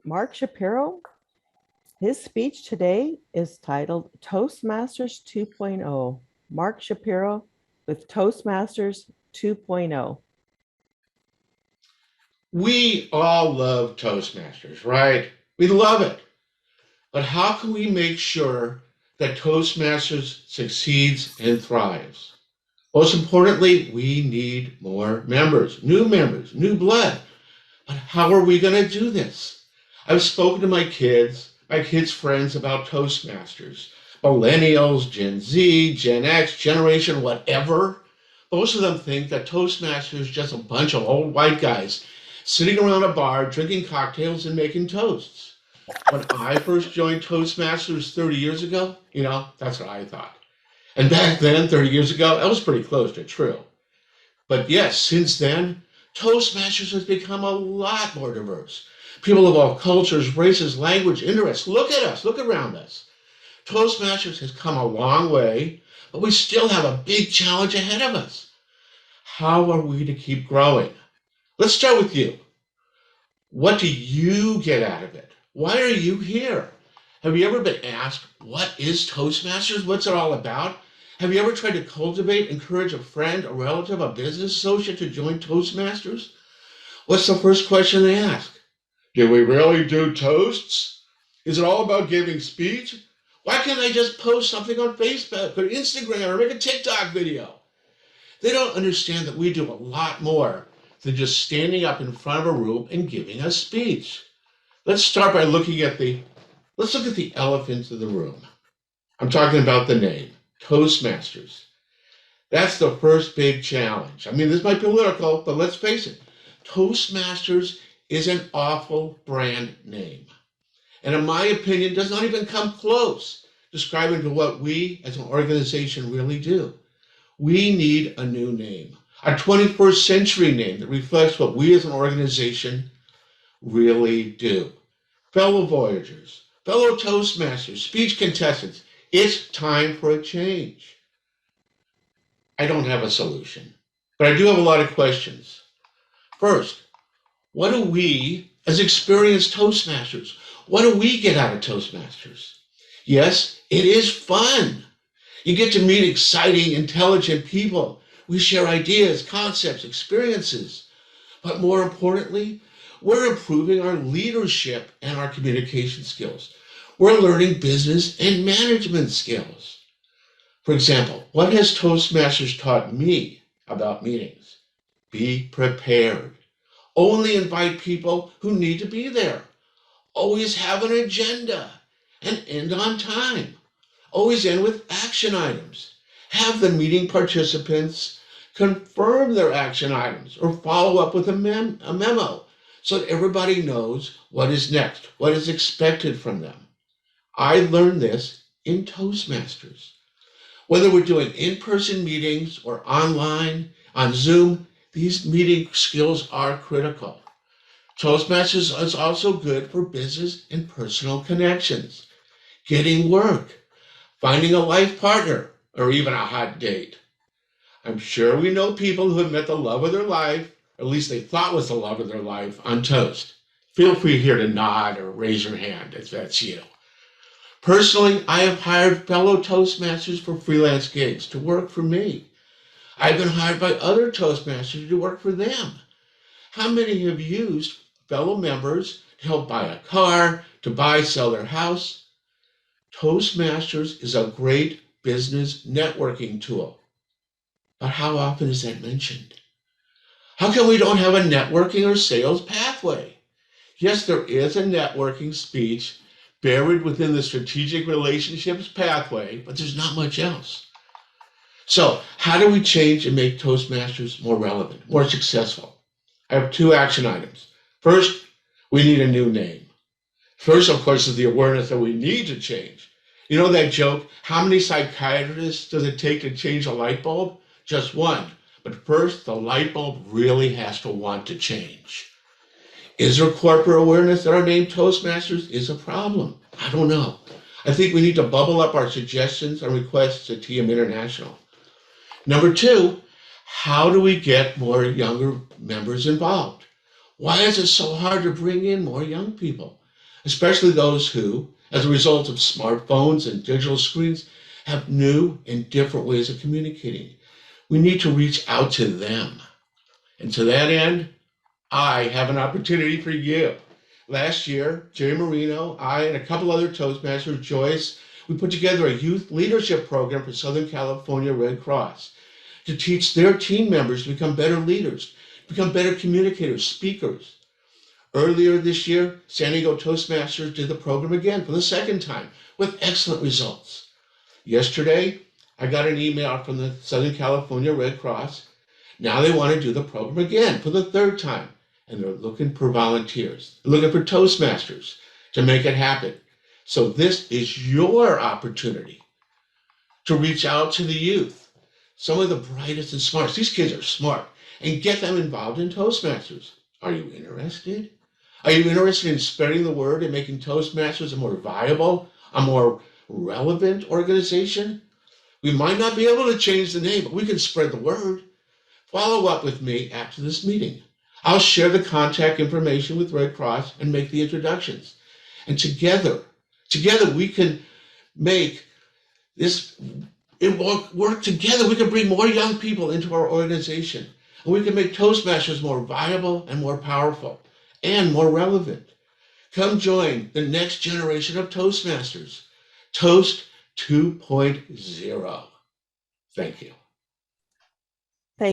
Mark Shapiro. His speech today is titled Toastmasters 2.0. Mark Shapiro with Toastmasters 2.0. We all love Toastmasters, right? We love it. But how can we make sure that Toastmasters succeeds and thrives? Most importantly, we need more members, new blood. But how are we going to do this? I've spoken to my kids' friends about Toastmasters. Millennials, Gen Z, Gen X, Generation whatever. Most of them think that Toastmasters is just a bunch of old white guys sitting around a bar drinking cocktails and making toasts. When I first joined Toastmasters 30 years ago, that's what I thought. And back then, 30 years ago, that was pretty close to true. But yes, since then, Toastmasters has become a lot more diverse. People of all cultures, races, language, interests. Look at us, look around us. Toastmasters has come a long way, but we still have a big challenge ahead of us. How are we to keep growing? Let's start with you. What do you get out of it? Why are you here? Have you ever been asked, what is Toastmasters? What's it all about? Have you ever tried to cultivate, encourage a friend, a relative, a business associate to join Toastmasters? What's the first question they ask? Do we really do toasts? Is it all about giving speech? Why can't I just post something on Facebook or Instagram or make a TikTok video? They don't understand that we do a lot more than just standing up in front of a room and giving a speech. Let's look at the elephant in the room. I'm talking about the name, Toastmasters. That's the first big challenge. I mean, this might be political, but let's face it. Toastmasters is an awful brand name. And in my opinion, does not even come close describing to what we as an organization really do. We need a new name, a 21st century name that reflects what we as an organization really do. Fellow Voyagers, fellow Toastmasters, speech contestants, it's time for a change. I don't have a solution, but I do have a lot of questions. First, what do we, as experienced Toastmasters, what do we get out of Toastmasters? Yes, it is fun. You get to meet exciting, intelligent people. We share ideas, concepts, experiences. But more importantly, we're improving our leadership and our communication skills. We're learning business and management skills. For example, what has Toastmasters taught me about meetings? Be prepared. Only invite people who need to be there. Always have an agenda and end on time. Always end with action items. Have the meeting participants confirm their action items or follow up with a memo so that everybody knows what is next, what is expected from them. I learned this in Toastmasters. Whether we're doing in-person meetings or online, on Zoom, these meeting skills are critical. Toastmasters is also good for business and personal connections, getting work, finding a life partner, or even a hot date. I'm sure we know people who have met the love of their life, or at least they thought was the love of their life, on Toast. Feel free here to nod or raise your hand if that's you. Personally, I have hired fellow Toastmasters for freelance gigs to work for me. I've been hired by other Toastmasters to work for them. How many have used fellow members to help buy a car, to buy, sell their house? Toastmasters is a great business networking tool. But how often is that mentioned? How come we don't have a networking or sales pathway? Yes, there is a networking speech buried within the strategic relationships pathway, but there's not much else. So how do we change and make Toastmasters more relevant, more successful? I have 2 action items. First, we need a new name. First, of course, is the awareness that we need to change. You know that joke, how many psychiatrists does it take to change a light bulb? Just one. But first, the light bulb really has to want to change. Is there corporate awareness that our name Toastmasters is a problem? I don't know. I think we need to bubble up our suggestions and requests at TM International. Number 2, how do we get more younger members involved? Why is it so hard to bring in more young people? especially those who, as a result of smartphones and digital screens, have new and different ways of communicating. We need to reach out to them. And to that end, I have an opportunity for you. Last year, Jerry Marino, I, and a couple other Toastmasters, Joyce, we put together a youth leadership program for Southern California Red Cross to teach their team members to become better leaders, become better communicators, speakers. Earlier this year, San Diego Toastmasters did the program again for the second time with excellent results. Yesterday, I got an email from the Southern California Red Cross. Now they want to do the program again for the third time, and they're looking for volunteers. They're looking for Toastmasters to make it happen. So this is your opportunity to reach out to the youth, some of the brightest and smartest. These kids are smart, and get them involved in Toastmasters. Are you interested? Are you interested in spreading the word and making Toastmasters a more viable, a more relevant organization? We might not be able to change the name, but we can spread the word. Follow up with me after this meeting. I'll share the contact information with Red Cross and make the introductions. And together we can make this work together. We can bring more young people into our organization. And we can make Toastmasters more viable and more powerful and more relevant. Come join the next generation of Toastmasters. Toast 2.0. Thank you.